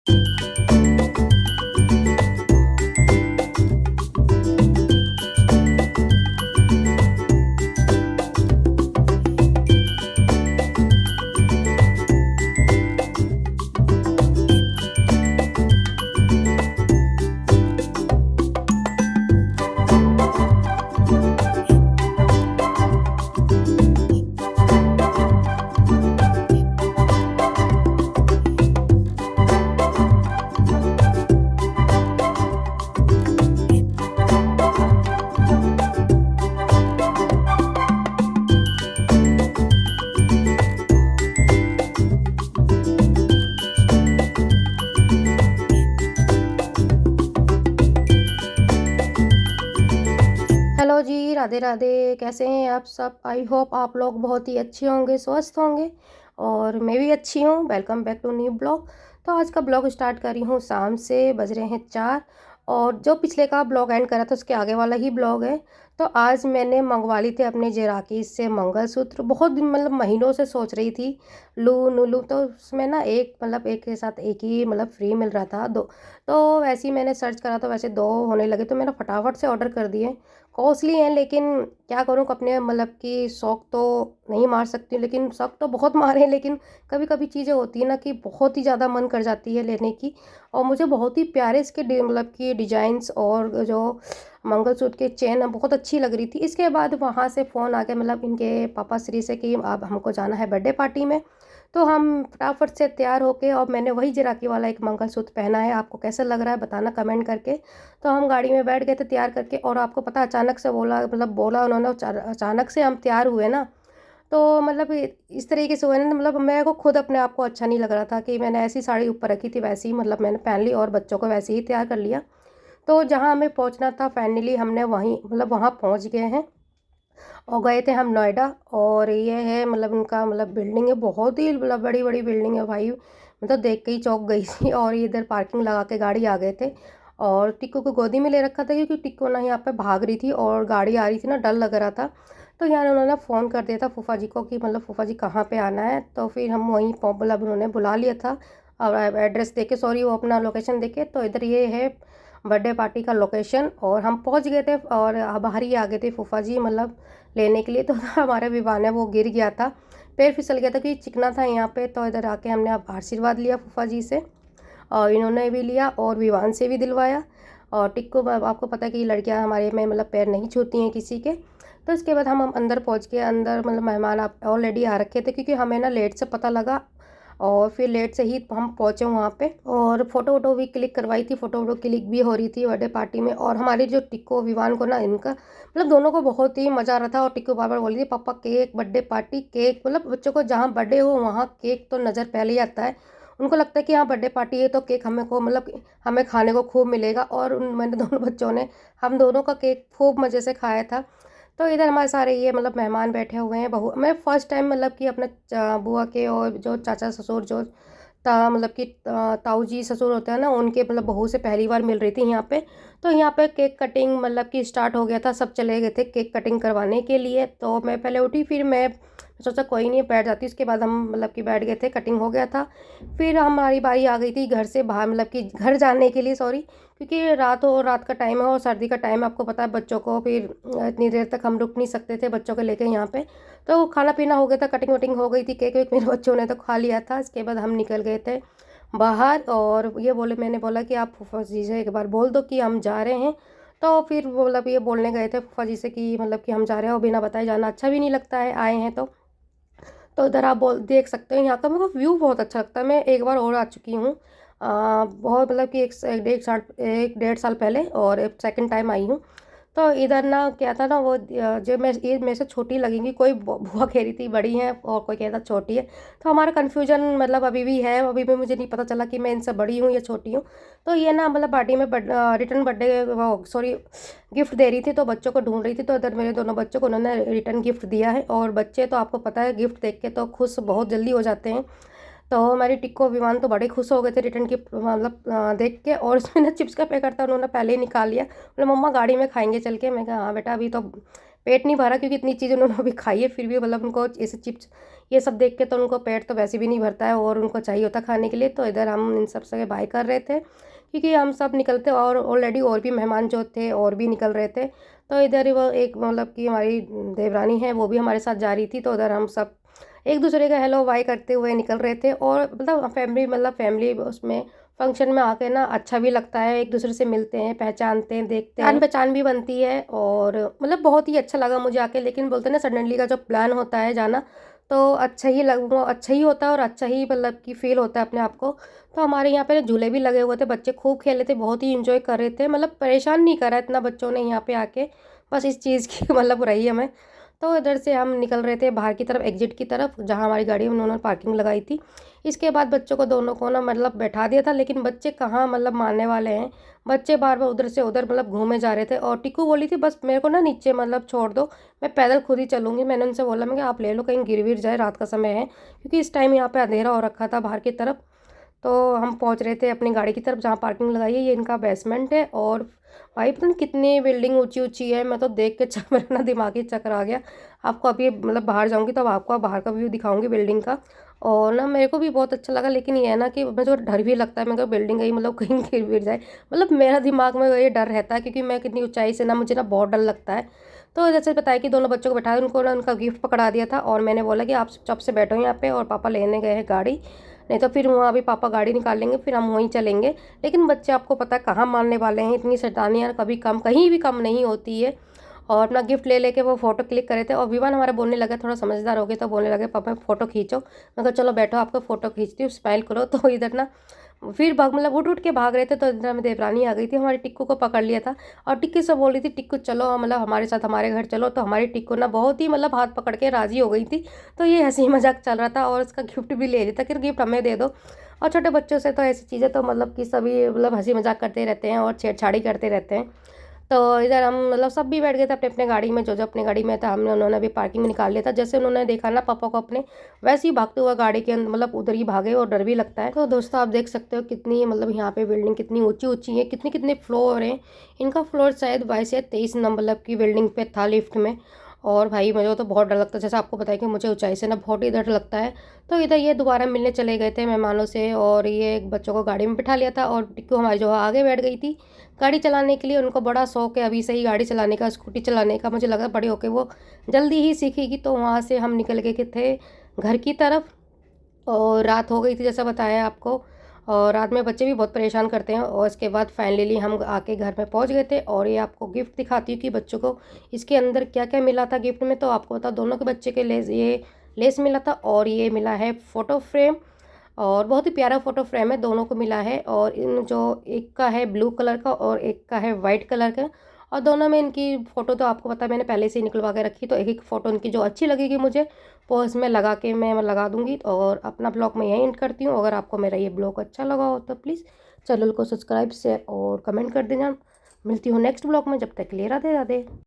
Hello जी, राधे राधे। कैसे हैं आप सब? आई होप आप लोग बहुत ही अच्छे होंगे, स्वस्थ होंगे और मैं भी अच्छी हूँ। Welcome back to new blog. तो आज का ब्लॉग स्टार्ट कर रही हूँ शाम से, बज रहे हैं 4। और जो पिछले का ब्लॉग एंड करा था उसके आगे वाला ही ब्लॉग है। तो आज मैंने मंगवा ली थी अपने जेराकी से मंगलसूत्र। बहुत दिन मतलब महीनों से सोच रही थी लूँ लूँ, तो उसमें ना एक के साथ एक ही फ्री मिल रहा था, दो। तो वैसे ही मैंने सर्च करा तो वैसे दो होने लगे, तो मैंने फटाफट से ऑर्डर कर दिए। कॉस्टली हैं लेकिन क्या करूँ, अपने कि शौक तो नहीं मार सकती हूँ, लेकिन शौक तो बहुत मारे हैं। लेकिन कभी कभी चीज़ें होती है ना कि बहुत ही ज़्यादा मन कर जाती है लेने की। और मुझे बहुत ही प्यारे इसके कि डिजाइन्स और जो मंगलसूत्र के चेन है बहुत अच्छी लग रही थी। इसके बाद वहाँ से फ़ोन आ गया इनके पापा श्री से कि अब हमको जाना है बर्थडे पार्टी में। तो हम फटाफट से तैयार होके, और मैंने वही जराकी वाला एक मंगलसूत्र पहना है। आपको कैसा लग रहा है बताना कमेंट करके। तो हम गाड़ी में बैठ गए थे तैयार करके, और आपको पता अचानक से बोला उन्होंने, अचानक से हम तैयार हुए ना। तो इस तरीके से हुआ ना, मेरे को खुद अपने आप को अच्छा नहीं लग रहा था कि मैंने ऐसी साड़ी ऊपर रखी थी, वैसे ही मैंने पहन ली और बच्चों को वैसे ही तैयार कर लिया। तो जहाँ हमें पहुँचना था फाइनली हमने वहीं वहाँ पहुँच गए हैं। और गए थे हम नोएडा। और ये है उनका बिल्डिंग है, बहुत ही बड़ी बड़ी बिल्डिंग है भाई। देख के ही चौंक गई थी। और ये इधर पार्किंग लगा के गाड़ी आ गए थे। और टिक्को को गोदी में ले रखा था क्योंकि टिक्को ना यहाँ पे भाग रही थी और गाड़ी आ रही थी ना, डर लग रहा था। तो यहाँ उन्होंने फ़ोन कर दिया था फूफा जी को कि फूफा जी कहाँ पे आना है। तो फिर हम वहीं उन्होंने बुला लिया था। और एड्रेस देके, सॉरी, वो अपना लोकेशन देके, तो इधर ये है बर्थडे पार्टी का लोकेशन। और हम पहुंच गए थे और बाहर ही आ गए थे फूफा जी लेने के लिए। तो हमारे विवान है वो गिर गया था, पैर फिसल गया था कि चिकना था यहाँ पे। तो इधर आके हमने अब आशीर्वाद लिया फूफा जी से, और इन्होंने भी लिया और विवान से भी दिलवाया। और टिक्को, आपको पता है कि लड़कियाँ हमारे में पैर नहीं छूती हैं किसी के। तो इसके बाद हम अंदर पहुँच गए। अंदर मेहमान आप ऑलरेडी आ रखे थे क्योंकि हमें ना लेट से पता लगा। और फिर लेट से ही हम पहुँचे वहाँ पे, और फ़ोटो वोटो भी क्लिक करवाई थी। फ़ोटो वोटो क्लिक भी हो रही थी बर्थडे पार्टी में। और हमारी जो टिक्को विवान को ना, इनका दोनों को बहुत ही मज़ा आ रहा था। और टिक्को बार बार बोली थी पापा केक, बर्थडे पार्टी, केक। बच्चों को जहाँ बर्थडे हो वहाँ केक तो नज़र पहले ही आता है। उनको लगता है कि हाँ बर्थडे पार्टी है तो केक हमें को हमें खाने को खूब मिलेगा। और मैंने दोनों बच्चों ने, हम दोनों का केक खूब मज़े से खाया था। तो इधर हमारे सारे ये मेहमान बैठे हुए हैं। बहू, मैं फ़र्स्ट टाइम कि अपने बुआ के और जो चाचा ससुर जो ताऊ जी ससुर होते हैं ना, उनके बहू से पहली बार मिल रही थी यहाँ पे। तो यहाँ पे केक कटिंग कि स्टार्ट हो गया था, सब चले गए थे केक कटिंग करवाने के लिए। तो मैं पहले उठी, फिर मैं सोचा कोई नहीं बैठ जाती। उसके बाद हम कि बैठ गए थे, कटिंग हो गया था। फिर हमारी बारी आ गई थी घर से बाहर कि घर जाने के लिए, सॉरी, क्योंकि रात का टाइम है और सर्दी का टाइम है, आपको पता है बच्चों को फिर इतनी देर तक हम रुक नहीं सकते थे बच्चों को लेके यहाँ पे। तो खाना पीना हो गया था, कटिंग वटिंग हो गई थी, केक वेक मेरे बच्चों ने तो खा लिया था। इसके बाद हम निकल गए थे बाहर। और मैंने बोला कि आप फूफा जी से एक बार बोल दो कि हम जा रहे हैं। तो फिर ये बोलने गए थे फूफा जी से कि कि हम जा रहे हैं, और बिना बताए जाना अच्छा भी नहीं लगता है, आए हैं तो। तो इधर आप देख सकते हो यहाँ का मेरे को व्यू बहुत अच्छा लगता है। मैं एक बार और आ चुकी हूँ, बहुत कि एक डेढ़ साल पहले, और एक सेकंड टाइम आई हूँ। तो इधर ना क्या था ना, वो जो मैं ये मेरे से छोटी लगेंगी, कोई बुआ कह रही थी बड़ी है और कोई कहता छोटी है। तो हमारा कन्फ्यूजन अभी भी है, अभी भी मुझे नहीं पता चला कि मैं इनसे बड़ी हूँ या छोटी हूँ। तो ये ना पार्टी में रिटर्न बर्थडे, वो सॉरी, गिफ्ट दे रही थी, तो बच्चों को ढूंढ रही थी। तो इधर मेरे दोनों बच्चों को उन्होंने रिटर्न गिफ्ट दिया है। और बच्चे तो आपको पता है गिफ्ट देख के तो खुश बहुत जल्दी हो जाते हैं। तो हमारी टिक्को विमान तो बड़े खुश हो गए थे रिटर्न गिफ्ट देख के। और उसमें ना चिप्स का पैकेट था, उन्होंने पहले ही निकाल लिया। बोले मम्मा गाड़ी में खाएंगे चल के। मैं कहा हाँ बेटा, अभी तो पेट नहीं भरा क्योंकि इतनी चीज़ उन्होंने अभी खाई है, फिर भी मतलब उनको ऐसे चिप्स ये सब देख के तो उनको पेट तो वैसे भी नहीं भरता है और उनको चाहिए होता खाने के लिए। तो इधर हम इन सब से बाय कर रहे थे क्योंकि हम सब निकलते और ऑलरेडी और भी मेहमान जो थे और भी निकल रहे थे। तो इधर ही वो एक मतलब कि हमारी देवरानी है वो भी हमारे साथ जा रही थी, तो उधर हम सब एक दूसरे का हेलो बाय करते हुए निकल रहे थे। और फैमिली उसमें फंक्शन में आके ना अच्छा भी लगता है, एक दूसरे से मिलते हैं, पहचानते हैं, देखते हैं, जान पहचान भी बनती है और मतलब बहुत ही अच्छा लगा मुझे आके। लेकिन बोलते हैं ना सडनली का जो प्लान होता है जाना, तो अच्छा ही होता है और अच्छा ही मतलब कि फील होता है अपने आप को। तो हमारे यहाँ पे झूले भी लगे हुए थे, बच्चे खूब खेले थे, बहुत ही इंजॉय कर रहे थे, मतलब परेशान नहीं करा इतना बच्चों ने यहाँ पे आके, बस इस चीज़ की मतलब रही हमें। तो इधर से हम निकल रहे थे बाहर की तरफ, एग्जिट की तरफ, जहाँ हमारी गाड़ी उन्होंने पार्किंग लगाई थी। इसके बाद बच्चों को दोनों को ना मतलब बैठा दिया था, लेकिन बच्चे कहाँ मतलब मानने वाले हैं। बच्चे बार बार उधर से उधर मतलब घूमे जा रहे थे और टिक्कू बोली थी बस मेरे को ना नीचे मतलब छोड़ दो, मैं पैदल खुद ही चलूँगी। मैंने उनसे बोला मैं कि आप ले लो, कहीं गिर विर जाए, रात का समय है, क्योंकि इस टाइम यहाँ पे अंधेरा हो रखा था बाहर की तरफ। तो हम पहुंच रहे थे अपनी गाड़ी की तरफ जहाँ पार्किंग लगाई है, ये इनका बेसमेंट है। और भाई पता नहीं कितनी बिल्डिंग ऊंची ऊंची है, मैं तो देख के मेरा ना दिमाग ही चक्कर आ गया। आपको अभी मतलब बाहर जाऊंगी तब आपको बाहर का व्यू दिखाऊंगी बिल्डिंग का। और ना मेरे को भी बहुत अच्छा लगा, लेकिन ये है ना कि मुझे डर भी लगता है, मैं कहा बिल्डिंग गई मतलब कहीं गिर गिर जाए, मतलब मेरा दिमाग में ये डर रहता है क्योंकि मैं कितनी ऊंचाई से ना मुझे ना बहुत डर लगता है। तो जैसे बताया कि दोनों बच्चों को बैठाया, उनको ना उनका गिफ्ट पकड़ा दिया था और मैंने बोला कि आप चुप से बैठो यहाँ पे और पापा लेने गए हैं गाड़ी, नहीं तो फिर वहाँ अभी पापा गाड़ी निकाल लेंगे, फिर हम वहीं चलेंगे। लेकिन बच्चे आपको पता है कहाँ मानने वाले हैं, इतनी शैतानियाँ कभी कम कहीं भी कम नहीं होती है। और अपना गिफ्ट ले लेके वो फ़ोटो क्लिक करे थे और विवान हमारा बोलने लगा, थोड़ा समझदार हो गए तो बोलने लगे पापा फ़ोटो खींचो। मैं कहा चलो बैठो आपको फ़ोटो खींचती हूँ, स्माइल करो। तो इधर ना फिर भाग मतलब उठ के भाग रहे थे, तो इधर में देवरानी आ गई थी, हमारी टिक्कू को पकड़ लिया था और टिक्की से बोल रही थी टिक्कू चलो मतलब हमारे साथ हमारे घर चलो। तो हमारी टिक्कू ना बहुत ही मतलब हाथ पकड़ के राज़ी हो गई थी। तो ये हंसी मजाक चल रहा था और उसका गिफ्ट भी ले लिया था कि गिफ्ट हमें दे दो। और छोटे बच्चों से तो ऐसी चीज़ें तो मतलब कि सभी मतलब हंसी मजाक करते रहते हैं और छेड़छाड़ी करते रहते हैं। तो इधर हम मतलब सब भी बैठ गए थे अपने अपने गाड़ी में, जो जो अपनी गाड़ी में था हमने उन्होंने भी पार्किंग में निकाल लिया था। जैसे उन्होंने देखा ना पापा को अपने, वैसे ही भागते हुए गाड़ी के अंदर मतलब उधर ही भागे और डर भी लगता है। तो दोस्तों आप देख सकते हो कितनी मतलब यहाँ पे बिल्डिंग कितनी ऊंची ऊंची है, कितने कितने फ्लोर हैं। इनका फ्लोर शायद 22 या 23 नंबर मतलब की बिल्डिंग पे था लिफ्ट में। और भाई मुझे तो बहुत डर लगता है, जैसे आपको बताया कि मुझे ऊंचाई से ना बहुत ही डर लगता है। तो इधर ये दोबारा मिलने चले गए थे मेहमानों से और ये एक बच्चों को गाड़ी में बिठा लिया था और टिक्कू हमारी जो आगे बैठ गई थी गाड़ी चलाने के लिए। उनको बड़ा शौक है अभी से ही गाड़ी चलाने का, स्कूटी चलाने का। मुझे लगा बड़े होके वो जल्दी ही सीखेगी। तो वहाँ से हम निकल गए के थे घर की तरफ और रात हो गई थी जैसा बताया आपको। और रात में बच्चे भी बहुत परेशान करते हैं। और इसके बाद फाइनली हम आके घर में पहुंच गए थे और ये आपको गिफ्ट दिखाती हूँ कि बच्चों को इसके अंदर क्या क्या मिला था गिफ्ट में। तो आपको बता दोनों के बच्चे के लेस ये लेस मिला था और ये मिला है फ़ोटो फ्रेम। और बहुत ही प्यारा फ़ोटो फ्रेम है, दोनों को मिला है। और इन जो एक का है ब्लू कलर का और एक का है वाइट कलर का। और दोनों में इनकी फ़ोटो तो आपको पता है मैंने पहले से ही निकलवा के रखी, तो एक एक फ़ोटो इनकी जो अच्छी लगेगी मुझे वो इसमें लगा के मैं लगा दूँगी। और अपना ब्लॉग मैं यहीं एंड करती हूँ। अगर आपको मेरा ये ब्लॉग अच्छा लगा हो तो प्लीज़ चैनल को सब्सक्राइब शेयर और कमेंट कर देना। मिलती हूँ नेक्स्ट ब्लॉग में, जब तक के लिए राधे राधे।